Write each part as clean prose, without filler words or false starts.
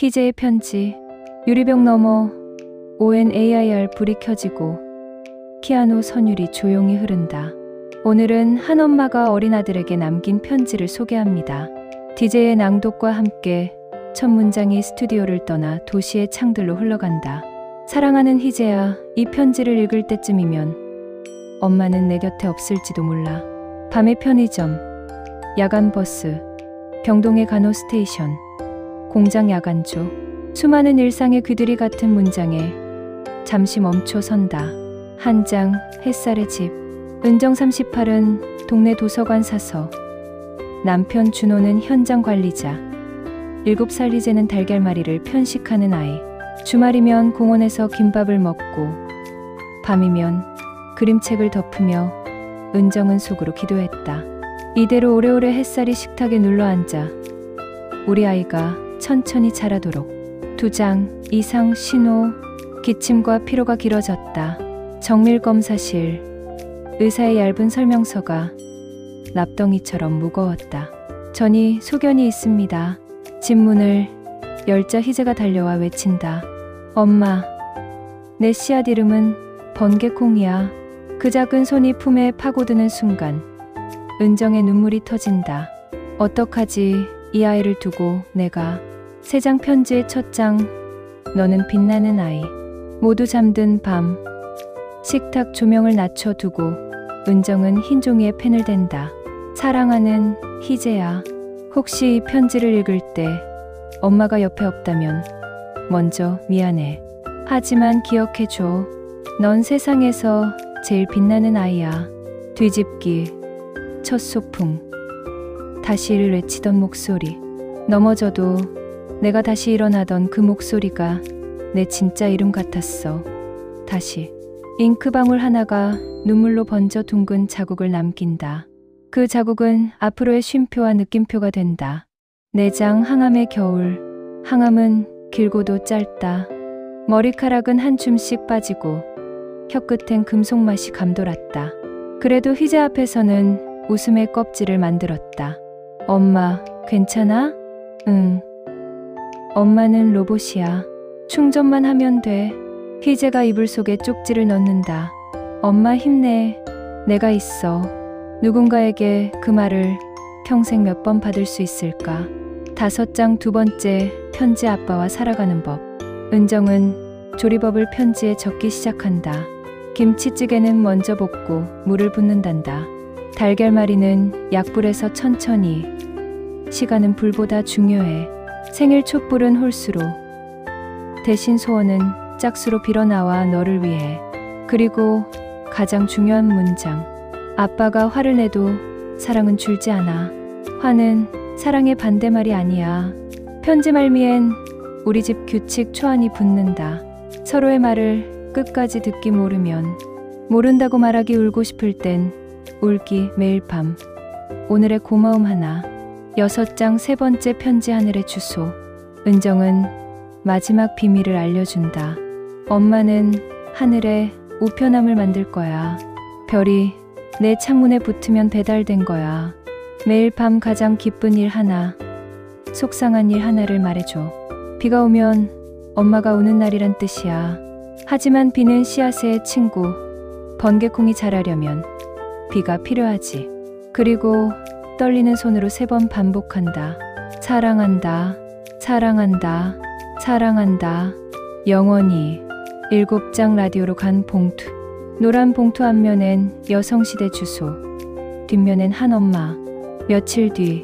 희재의 편지. 유리병 너머 ONAIR 불이 켜지고 피아노 선율이 조용히 흐른다. 오늘은 한 엄마가 어린 아들에게 남긴 편지를 소개합니다. DJ의 낭독과 함께 첫 문장이 스튜디오를 떠나 도시의 창들로 흘러간다. 사랑하는 희재야, 이 편지를 읽을 때쯤이면 엄마는 내 곁에 없을지도 몰라. 밤의 편의점, 야간 버스, 병동의 간호 스테이션, 공장 야간조, 수많은 일상의 귀들이 같은 문장에 잠시 멈춰 선다. 한 장, 햇살의 집. 은정 38은 동네 도서관 사서, 남편 준호는 현장 관리자, 7살 희재는 달걀말이를 편식하는 아이. 주말이면 공원에서 김밥을 먹고 밤이면 그림책을 덮으며 은정은 속으로 기도했다. 이대로 오래오래 햇살이 식탁에 눌러앉아 우리 아이가 천천히 자라도록. 2장, 이상 신호. 기침과 피로가 길어졌다. 정밀검사실. 의사의 얇은 설명서가 납덩이처럼 무거웠다. 전이 소견이 있습니다. 집문을 열자 희재가 달려와 외친다. 엄마, 내 씨앗 이름은 번개콩이야. 그 작은 손이 품에 파고드는 순간 은정의 눈물이 터진다. 어떡하지? 이 아이를 두고 내가. 3장 편지의 첫 장. 너는 빛나는 아이. 모두 잠든 밤. 식탁 조명을 낮춰두고 은정은 흰 종이에 펜을 댄다. 사랑하는 희재야, 혹시 이 편지를 읽을 때 엄마가 옆에 없다면 먼저 미안해. 하지만 기억해줘. 넌 세상에서 제일 빛나는 아이야. 뒤집기. 첫 소풍. 다시 이를 외치던 목소리. 넘어져도 내가 다시 일어나던 그 목소리가 내 진짜 이름 같았어. 다시. 잉크방울 하나가 눈물로 번져 둥근 자국을 남긴다. 그 자국은 앞으로의 쉼표와 느낌표가 된다. 4장, 항암의 겨울. 항암은 길고도 짧다. 머리카락은 한 줌씩 빠지고 혀끝엔 금속맛이 감돌았다. 그래도 희재 앞에서는 웃음의 껍질을 만들었다. 엄마, 괜찮아? 응. 엄마는 로봇이야. 충전만 하면 돼. 희재가 이불 속에 쪽지를 넣는다. 엄마 힘내. 내가 있어. 누군가에게 그 말을 평생 몇 번 받을 수 있을까? 5장, 2번째 편지. 아빠와 살아가는 법. 은정은 조리법을 편지에 적기 시작한다. 김치찌개는 먼저 볶고 물을 붓는단다. 달걀말이는 약불에서 천천히. 시간은 불보다 중요해. 생일 촛불은 홀수로. 대신 소원은 짝수로 빌어나와 너를 위해. 그리고 가장 중요한 문장. 아빠가 화를 내도 사랑은 줄지 않아. 화는 사랑의 반대말이 아니야. 편지 말미엔 우리 집 규칙 초안이 붙는다. 서로의 말을 끝까지 듣기 모르면. 모른다고 말하기. 울고 싶을 땐 울기. 매일 밤. 오늘의 고마움 하나. 6장, 3번째 편지. 하늘의 주소. 은정은 마지막 비밀을 알려준다. 엄마는 하늘에 우편함을 만들 거야. 별이 내 창문에 붙으면 배달된 거야. 매일 밤 가장 기쁜 일 하나. 속상한 일 하나를 말해줘. 비가 오면 엄마가 우는 날이란 뜻이야. 하지만 비는 씨앗의 친구. 번개콩이 자라려면 비가 필요하지. 그리고 떨리는 손으로 3번 반복한다. 사랑한다. 사랑한다. 사랑한다. 영원히. 7장, 라디오로 간 봉투. 노란 봉투 앞면엔 여성시대 주소. 뒷면엔 한 엄마. 며칠 뒤.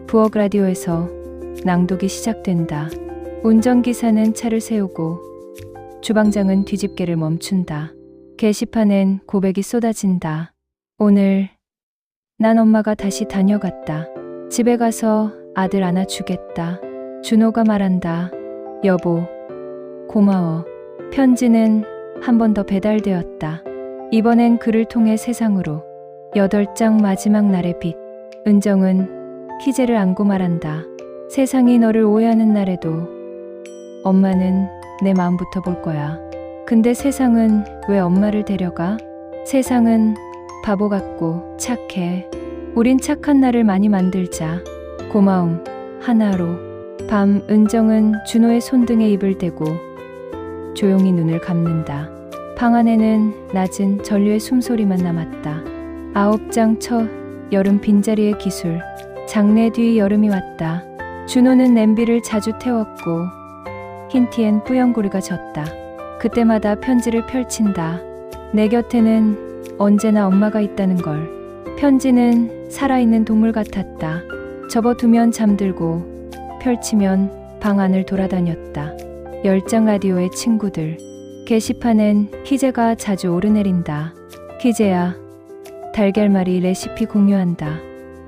부엌 라디오에서 낭독이 시작된다. 운전기사는 차를 세우고 주방장은 뒤집개를 멈춘다. 게시판엔 고백이 쏟아진다. 오늘 난 엄마가 다시 다녀갔다. 집에 가서 아들 안아주겠다. 준호가 말한다. 여보, 고마워. 편지는 한 번 더 배달되었다. 이번엔 글을 통해 세상으로. 8장, 마지막 날의 빛. 은정은 희재를 안고 말한다. 세상이 너를 오해하는 날에도 엄마는 내 마음부터 볼 거야. 근데 세상은 왜 엄마를 데려가? 세상은 바보 같고 착해. 우린 착한 날을 많이 만들자. 고마움 하나로. 밤 은정은 준호의 손등에 입을 대고 조용히 눈을 감는다. 방 안에는 낮은 전류의 숨소리만 남았다. 9장 첫 여름 빈자리의 기술. 장례 뒤 여름이 왔다. 준호는 냄비를 자주 태웠고 흰 티엔 뿌연고리가 졌다. 그때마다 편지를 펼친다. 내 곁에는 언제나 엄마가 있다는 걸. 편지는 살아있는 동물 같았다. 접어두면 잠들고 펼치면 방 안을 돌아다녔다. 열장 라디오의 친구들. 게시판엔 희재가 자주 오르내린다. 희재야, 달걀말이 레시피 공유한다.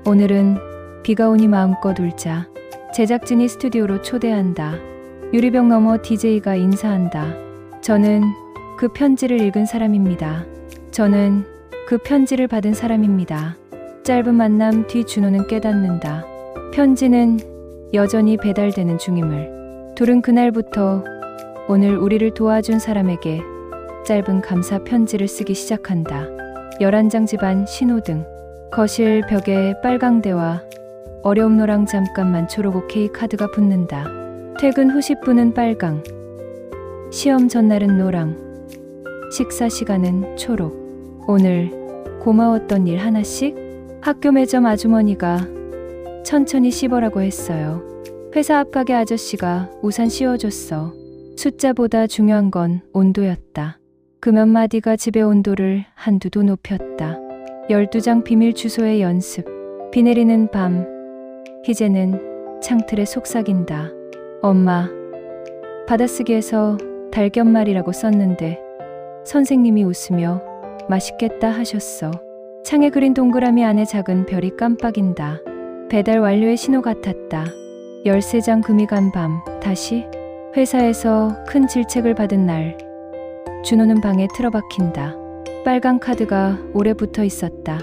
오늘은 비가 오니 마음껏 울자. 제작진이 스튜디오로 초대한다. 유리병 너머 DJ가 인사한다. 저는 그 편지를 읽은 사람입니다. 저는 그 편지를 받은 사람입니다. 짧은 만남 뒤 준호는 깨닫는다. 편지는 여전히 배달되는 중임을. 둘은 그날부터 오늘 우리를 도와준 사람에게 짧은 감사 편지를 쓰기 시작한다. 11장 집안 신호등. 거실 벽에 빨강대와 어려움 노랑 잠깐만 초록 오케이 카드가 붙는다. 퇴근 후 10분은 빨강. 시험 전날은 노랑. 식사 시간은 초록. 오늘 고마웠던 일 하나씩? 학교 매점 아주머니가 천천히 씹어라고 했어요. 회사 앞 가게 아저씨가 우산 씌워줬어. 숫자보다 중요한 건 온도였다. 그 몇 마디가 집의 온도를 한두 도 높였다. 12장 비밀 주소의 연습. 비 내리는 밤. 희재는 창틀에 속삭인다. 엄마, 받아쓰기에서 달걀말이라고 썼는데 선생님이 웃으며 맛있겠다 하셨어. 창에 그린 동그라미 안에 작은 별이 깜빡인다. 배달 완료의 신호 같았다. 13장 금이 간 밤. 다시 회사에서 큰 질책을 받은 날. 준호는 방에 틀어박힌다. 빨간 카드가 오래 붙어 있었다.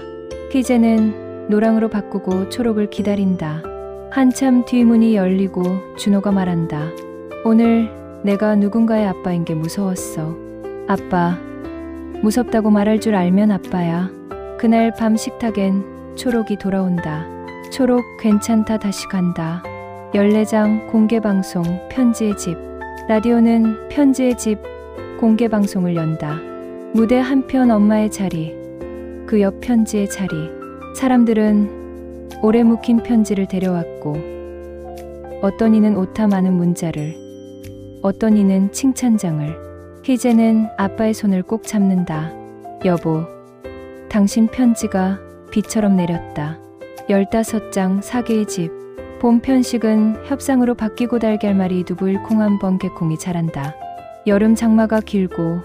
희재는 노랑으로 바꾸고 초록을 기다린다. 한참 뒤 문이 열리고 준호가 말한다. 오늘 내가 누군가의 아빠인 게 무서웠어. 아빠, 무섭다고 말할 줄 알면 아빠야. 그날 밤 식탁엔 초록이 돌아온다. 초록 괜찮다 다시 간다. 14장 공개방송 편지의 집. 라디오는 편지의 집 공개방송을 연다. 무대 한편 엄마의 자리, 그 옆 편지의 자리. 사람들은 오래 묵힌 편지를 데려왔고 어떤 이는 오타 많은 문자를, 어떤 이는 칭찬장을. 희재는 아빠의 손을 꼭 잡는다. 여보, 당신 편지가 비처럼 내렸다. 15장 사계의 집. 봄 편식은 협상으로 바뀌고 달걀말이 두부일 콩한 번개콩이 자란다. 여름 장마가 길고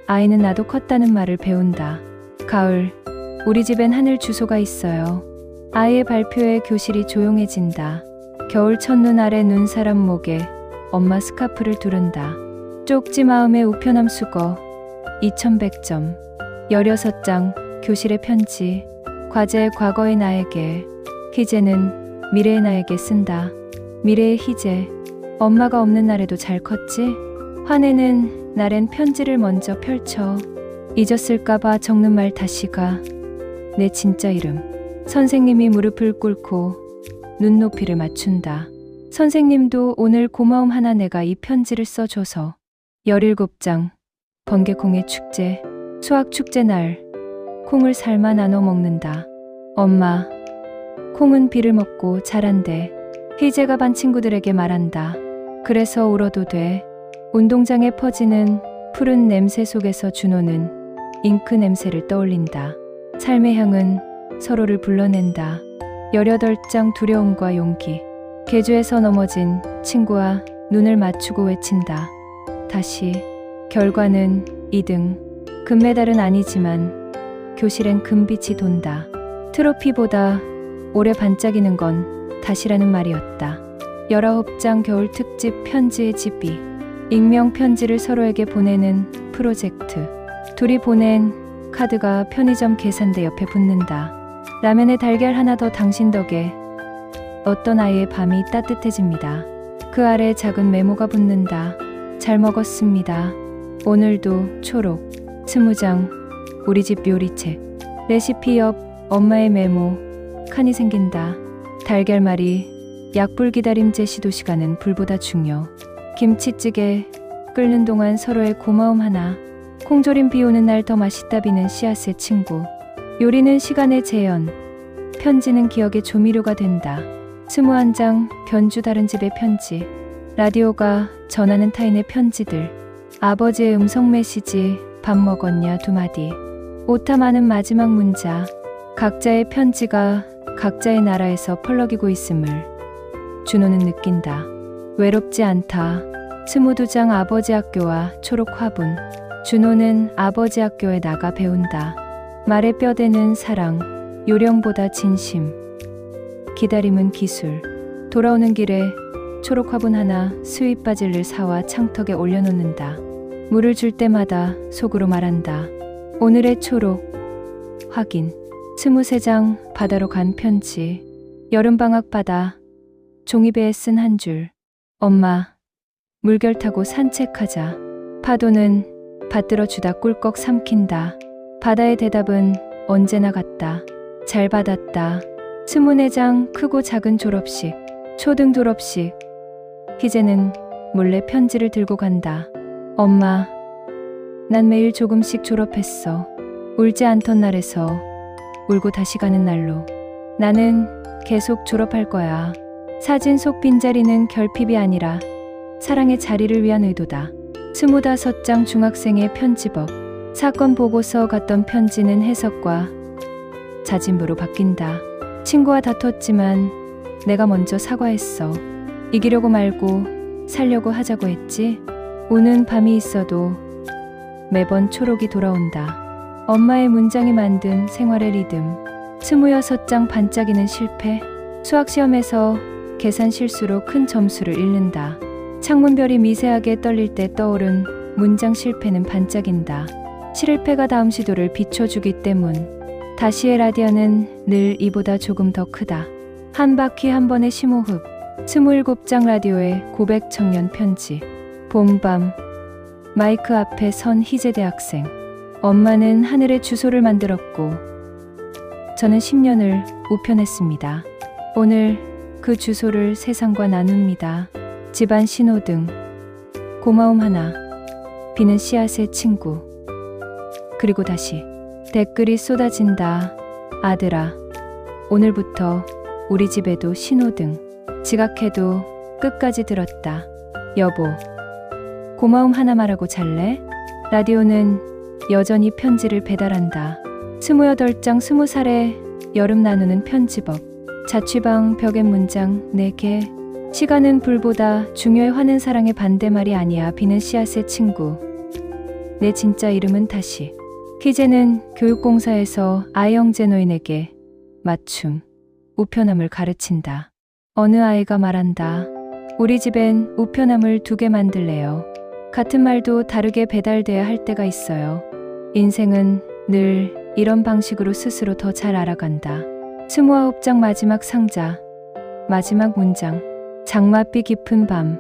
아이는 나도 컸다는 말을 배운다. 가을, 우리 집엔 하늘 주소가 있어요. 아이의 발표에 교실이 조용해진다. 겨울 첫눈 아래 눈사람 목에 엄마 스카프를 두른다. 쪽지 마음의 우편함 수거 2100점. 16장 교실의 편지. 과제 과거의 나에게, 희재는 미래의 나에게 쓴다. 미래의 희재, 엄마가 없는 날에도 잘 컸지? 화내는 날엔 편지를 먼저 펼쳐. 잊었을까봐 적는 말 다시가 내 진짜 이름. 선생님이 무릎을 꿇고 눈높이를 맞춘다. 선생님도 오늘 고마움 하나 내가 이 편지를 써줘서. 17장 번개콩의 축제. 수학 축제 날 콩을 삶아 나눠 먹는다. 엄마, 콩은 비를 먹고 자란대. 희재가 반 친구들에게 말한다. 그래서 울어도 돼. 운동장에 퍼지는 푸른 냄새 속에서 준호는 잉크 냄새를 떠올린다. 삶의 향은 서로를 불러낸다. 18장 두려움과 용기. 계주에서 넘어진 친구와 눈을 맞추고 외친다. 다시. 결과는 2등. 금메달은 아니지만 교실엔 금빛이 돈다. 트로피보다 오래 반짝이는 건 다시라는 말이었다. 19장 겨울 특집 편지의 집이. 익명 편지를 서로에게 보내는 프로젝트. 둘이 보낸 카드가 편의점 계산대 옆에 붙는다. 라면에 달걀 하나 더 당신 덕에 어떤 아이의 밤이 따뜻해집니다. 그 아래 작은 메모가 붙는다. 잘 먹었습니다. 오늘도 초록. 20장 우리 집 요리책. 레시피 옆 엄마의 메모. 칸이 생긴다. 달걀말이 약불 기다림제 시도 시간은 불보다 중요. 김치찌개 끓는 동안 서로의 고마움 하나. 콩조림 비 오는 날 더 맛있다 비는 씨앗의 친구. 요리는 시간의 재현. 편지는 기억의 조미료가 된다. 21장 변주 다른 집의 편지. 라디오가 전하는 타인의 편지들. 아버지의 음성 메시지. 밥 먹었냐 2마디. 오타 많은 마지막 문자. 각자의 편지가 각자의 나라에서 펄럭이고 있음을 준호는 느낀다. 외롭지 않다. 22장 아버지 학교와 초록 화분. 준호는 아버지 학교에 나가 배운다. 말에 뼈대는 사랑, 요령보다 진심. 기다림은 기술. 돌아오는 길에 초록 화분 하나 스윗 바질을 사와 창턱에 올려놓는다. 물을 줄 때마다 속으로 말한다. 오늘의 초록. 확인. 23장 바다로 간 편지. 여름방학 바다. 종이배에 쓴 한 줄. 엄마, 물결 타고 산책하자. 파도는 받들어 주다 꿀꺽 삼킨다. 바다의 대답은 언제나 같다. 잘 받았다. 24장 크고 작은 졸업식. 초등 졸업식. 희재는 몰래 편지를 들고 간다. 엄마, 난 매일 조금씩 졸업했어. 울지 않던 날에서 울고 다시 가는 날로. 나는 계속 졸업할 거야. 사진 속 빈자리는 결핍이 아니라 사랑의 자리를 위한 의도다. 25장 중학생의 편지법. 사건 보고서 같던 편지는 해석과 자진부로 바뀐다. 친구와 다퉜지만 내가 먼저 사과했어. 이기려고 말고 살려고 하자고 했지. 우는 밤이 있어도 매번 초록이 돌아온다. 엄마의 문장이 만든 생활의 리듬. 26장 반짝이는 실패. 수학시험에서 계산 실수로 큰 점수를 잃는다. 창문별이 미세하게 떨릴 때 떠오른 문장 실패는 반짝인다. 실패가 다음 시도를 비춰주기 때문. 다시의 라디오는 늘 이보다 조금 더 크다. 한 바퀴 한 번의 심호흡. 27장 라디오의 고백 청년 편지. 봄밤. 마이크 앞에 선 희재 대학생. 엄마는 하늘에 주소를 만들었고 저는 10년을 우편했습니다. 오늘 그 주소를 세상과 나눕니다. 집안 신호등. 고마움 하나. 비는 씨앗의 친구. 그리고 다시 댓글이 쏟아진다. 아들아, 오늘부터 우리 집에도 신호등. 지각해도 끝까지 들었다. 여보, 고마움 하나 말하고 잘래? 라디오는 여전히 편지를 배달한다. 28장 20살의 여름 나누는 편지법. 자취방 벽엔 문장 4개. 시간은 불보다 중요해. 화는 사랑의 반대말이 아니야. 비는 씨앗의 친구. 내 진짜 이름은 다시. 희재는 교육공사에서 아영제 노인에게 맞춤, 우편함을 가르친다. 어느 아이가 말한다. 우리 집엔 우편함을 2개 만들래요. 같은 말도 다르게 배달돼야 할 때가 있어요. 인생은 늘 이런 방식으로 스스로 더 잘 알아간다. 29장 마지막 상자. 마지막 문장. 장맛비 깊은 밤.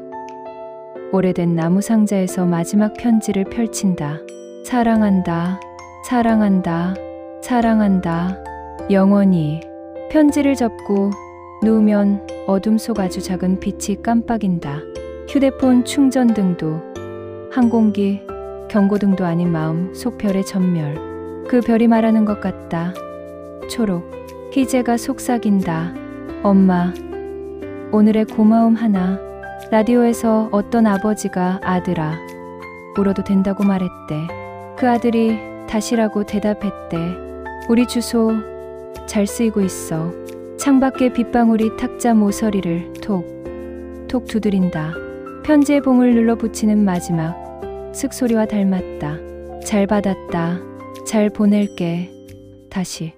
오래된 나무 상자에서 마지막 편지를 펼친다. 사랑한다. 사랑한다. 사랑한다. 영원히. 편지를 접고 누우면 어둠 속 아주 작은 빛이 깜빡인다. 휴대폰 충전등도, 항공기 경고등도 아닌 마음 속 별의 전멸. 그 별이 말하는 것 같다. 초록. 희재가 속삭인다. 엄마, 오늘의 고마움 하나. 라디오에서 어떤 아버지가 아들아, 울어도 된다고 말했대. 그 아들이 다시라고 대답했대. 우리 주소 잘 쓰이고 있어. 창밖에 빗방울이 탁자 모서리를 톡 두드린다. 편지의 봉을 눌러 붙이는 마지막 슥소리와 닮았다. 잘 받았다. 잘 보낼게. 다시.